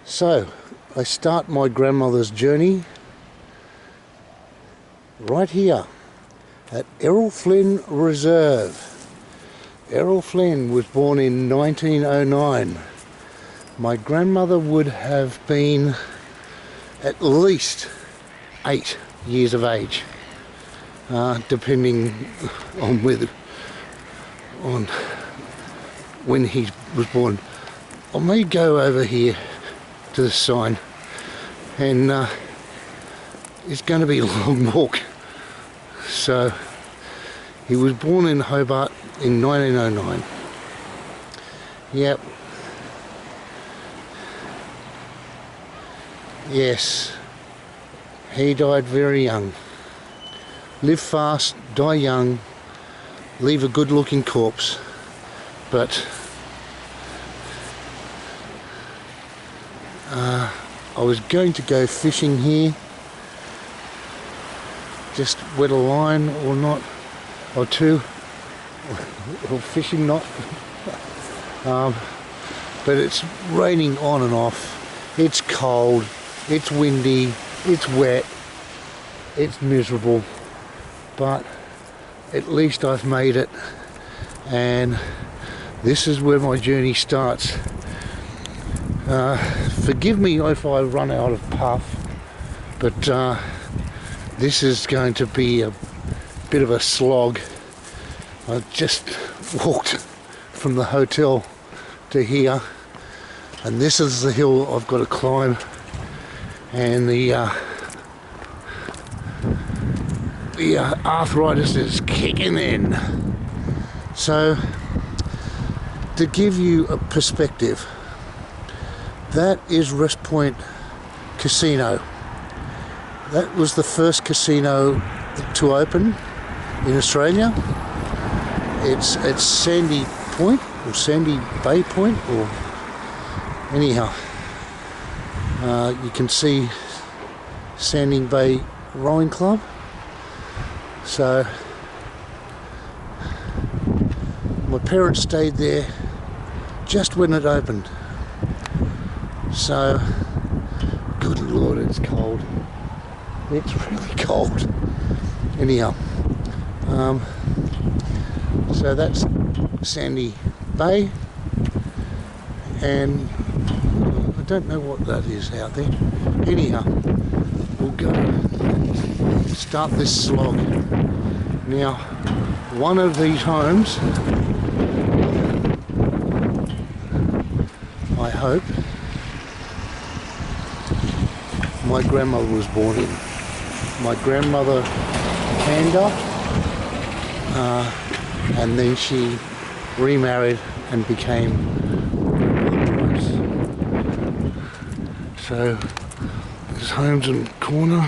So, I start my grandmother's journey right here at Errol Flynn Reserve. Errol Flynn was born in 1909. My grandmother would have been at least 8 years of age, depending on when he was born. I may go over here to the sign, and it's going to be a long walk. So he was born in Hobart in 1909. Yep. Yes, he died very young. Live fast, die young, leave a good looking corpse. But I was going to go fishing here, just wet a line or not, or two, or fishing not, but it's raining on and off, it's cold, it's windy, it's wet, it's miserable, but at least I've made it, and this is where my journey starts. Forgive me if I run out of puff, but this is going to be a bit of a slog. I just walked from the hotel to here, and this is the hill I've got to climb, and the arthritis is kicking in. So, to give you a perspective, that is West Point Casino. That was the first casino to open in Australia. It's at Sandy Point, or Sandy Bay Point, or anyhow. You can see Sandy Bay Rowing Club. So, my parents stayed there just when it opened. So, good Lord, it's cold. It's really cold. Anyhow, so that's Sandy Bay, and I don't know what that is out there. Anyhow, we'll go start this slog. Now, one of these homes, I hope, my grandmother was born in. My grandmother canned up, and then she remarried and became wife. So there's homes in the corner,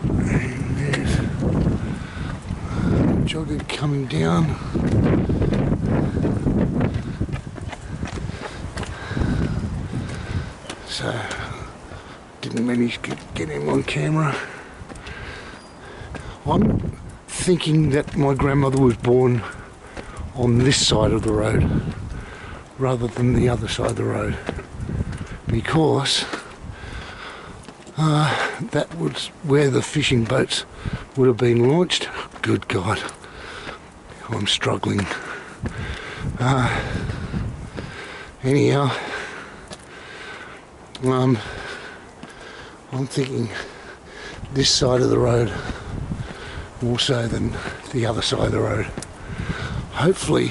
and there's a jogger coming down. So didn't manage to get him on camera. I'm thinking that my grandmother was born on this side of the road rather than the other side of the road, because that was where the fishing boats would have been launched. Good God, I'm struggling. Anyhow, I'm thinking this side of the road more so than the other side of the road. Hopefully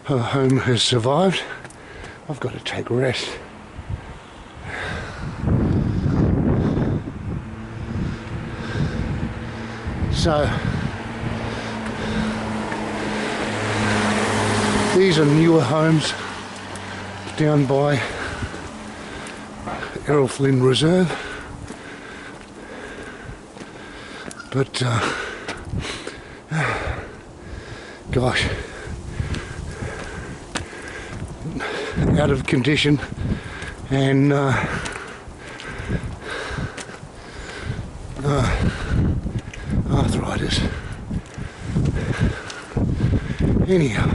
her home has survived. I've got to take a rest. So these are newer homes down by Errol Flynn Reserve, but gosh, out of condition, and arthritis. Anyhow,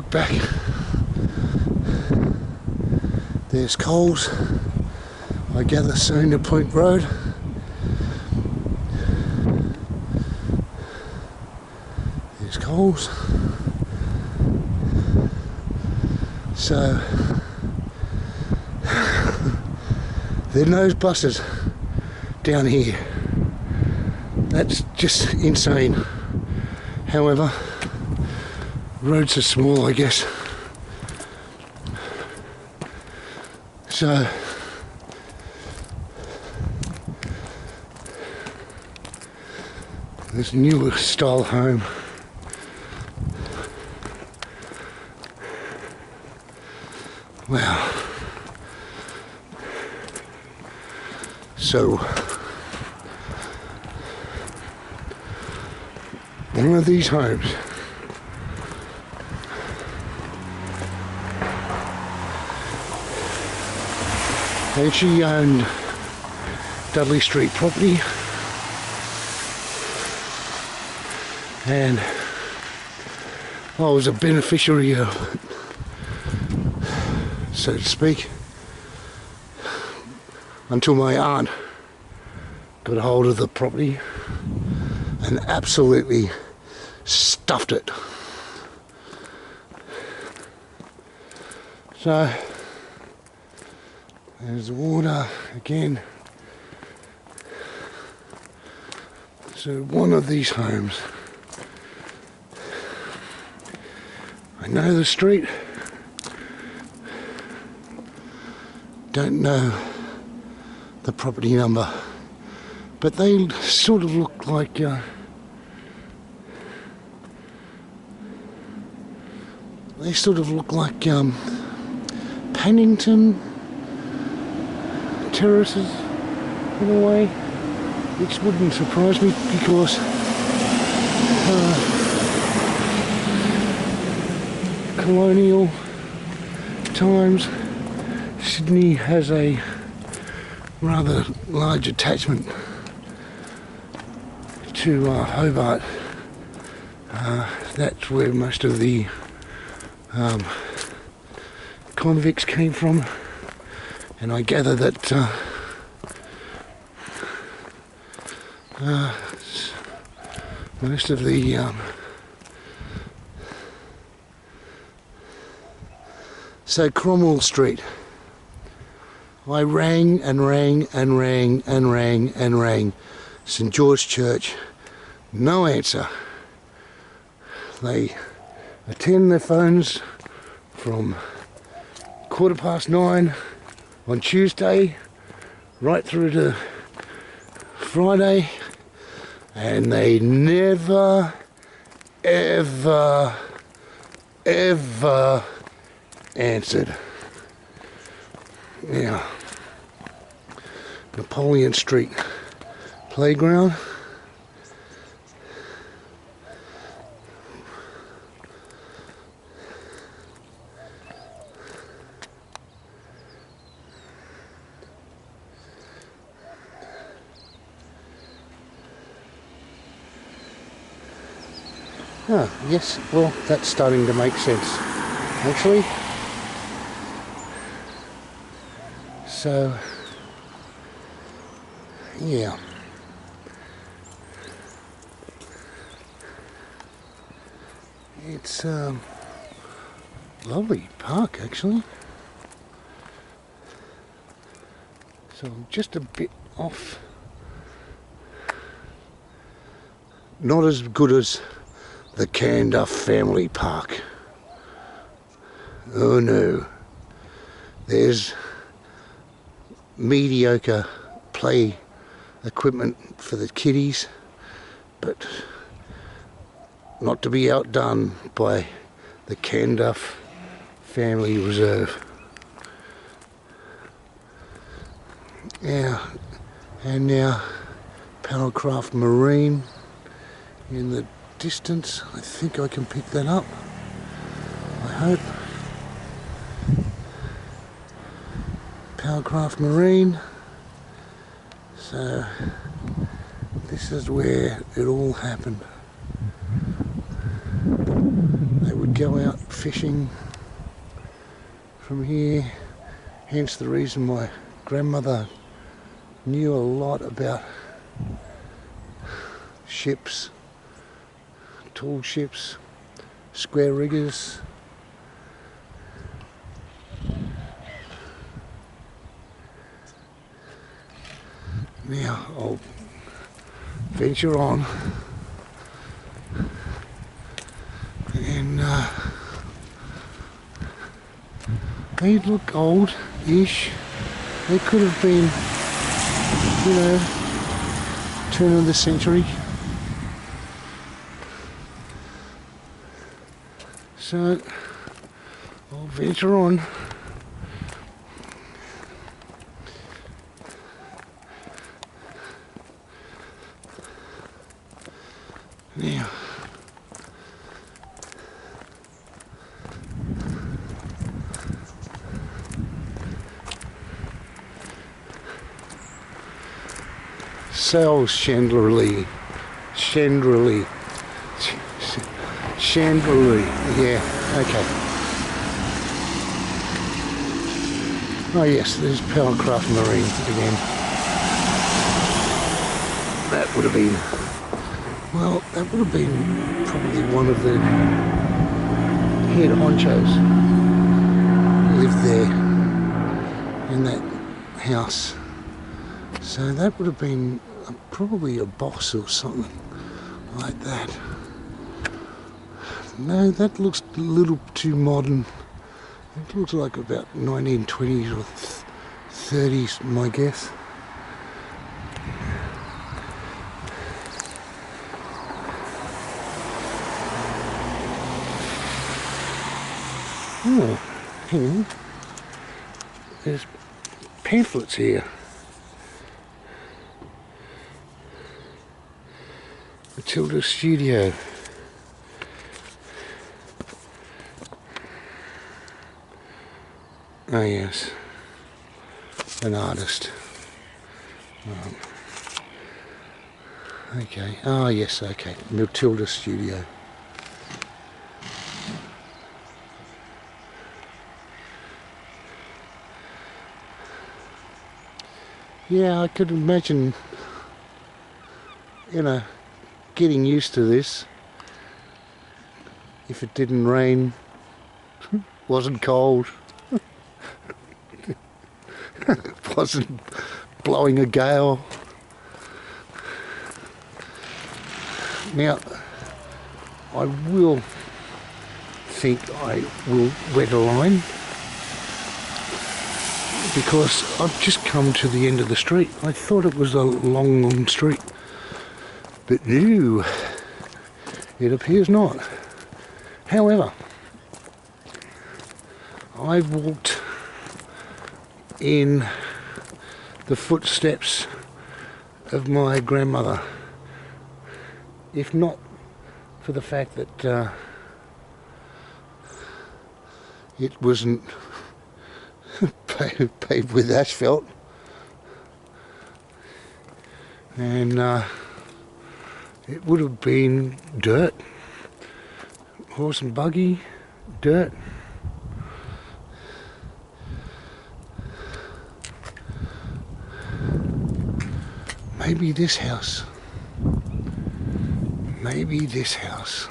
look back. There's Coles. I gather soon to Point Road. There's Coles. So there are no buses down here. That's just insane. However, roads are small, I guess. So this newer style home. Wow. So one of these homes and she owned Dudley Street property, and I was a beneficiary of it, so to speak, until my aunt got a hold of the property and absolutely stuffed it. So there's the water again. So one of these homes, I know the street, don't know the property number, but they sort of look like Pennington terraces in a way, which wouldn't surprise me because colonial times Sydney has a rather large attachment to Hobart. That's where most of the convicts came from, and I gather that most of the so Cromwell Street, I rang and rang and rang and rang and rang St George Church, no answer. They attend their phones from 9:15 on Tuesday right through to Friday, and they never ever answered. Now, Napoleon Street playground. Oh, yes, well, that's starting to make sense, actually. So, yeah. It's a lovely park, actually. So I'm just a bit off. Not as good as the Canduff Family Park. Oh no. There's mediocre play equipment for the kiddies, but not to be outdone by the Canduff Family Reserve. Yeah, and now Paddlecraft Marine in the distance. I think I can pick that up, I hope. Paddlecraft Marine. So this is where it all happened. They would go out fishing from here, hence the reason my grandmother knew a lot about ships, tall ships, square riggers. Now I'll venture on and they look old-ish. They could have been, you know, turn of the century. So I'll venture on. Now, Sal's chandelier, yeah, okay. Oh yes, there's Powercraft Marine again. That would have been, well, that would have been probably one of the head honchos lived there in that house. So that would have been probably a boss or something like that. No, that looks a little too modern. It looks like about 1920s or 30s, my guess. Oh, hang on. There's pamphlets here. Matilda Studio. Oh yes, an artist. Okay, oh yes, okay, Matilda Studio. Yeah, I could imagine, you know, getting used to this if it didn't rain, wasn't cold, wasn't blowing a gale. Now, I will think I will wet a line because I've just come to the end of the street. I thought it was a long street, but no, it appears not. However, I've walked in the footsteps of my grandmother, if not for the fact that it wasn't paved with asphalt, and it would have been dirt, horse and buggy, dirt. Maybe this house. Maybe this house.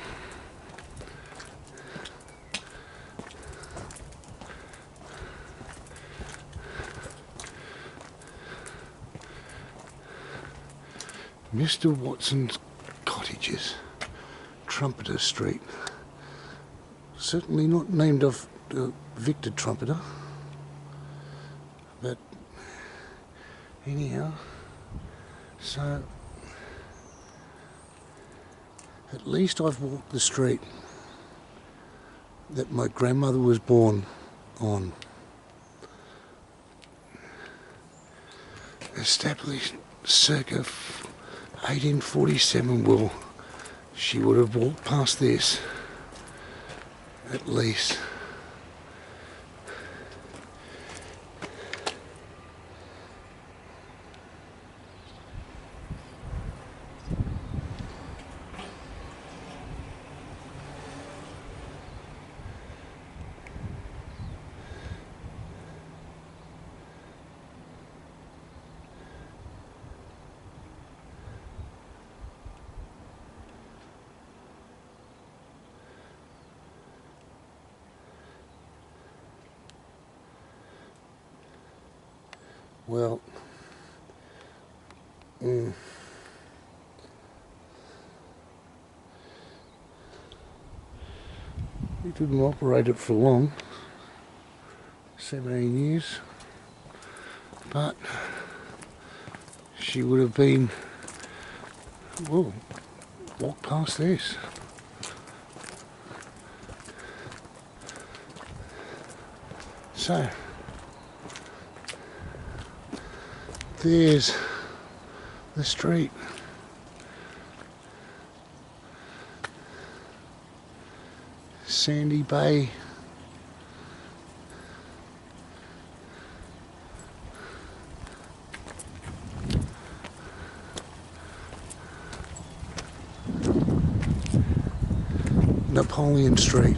Mr. Watson's Cottages, Trumpeter Street. Certainly not named after Victor Trumpeter, but anyhow, so at least I've walked the street that my grandmother was born on. Established circa 1847, well, she would have walked past this, at least. Well, he didn't operate it for long, 17 years, but she would have been, well, walk past this. So, there's the street. Sandy Bay. Napoleon Street.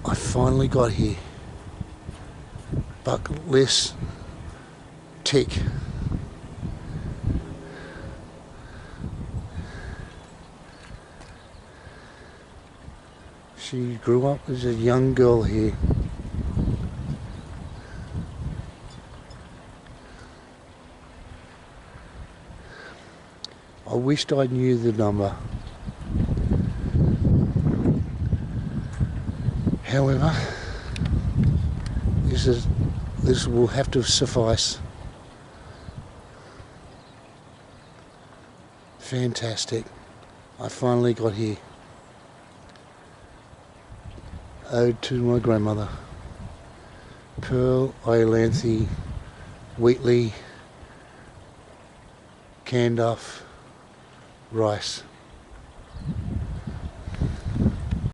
I finally got here. Bucket list tick. She grew up as a young girl here. I wished I knew the number. However, this will have to suffice. Fantastic. I finally got here. Ode to my grandmother. Pearl, Iolanthe, Wheatley, Canduff, Rice.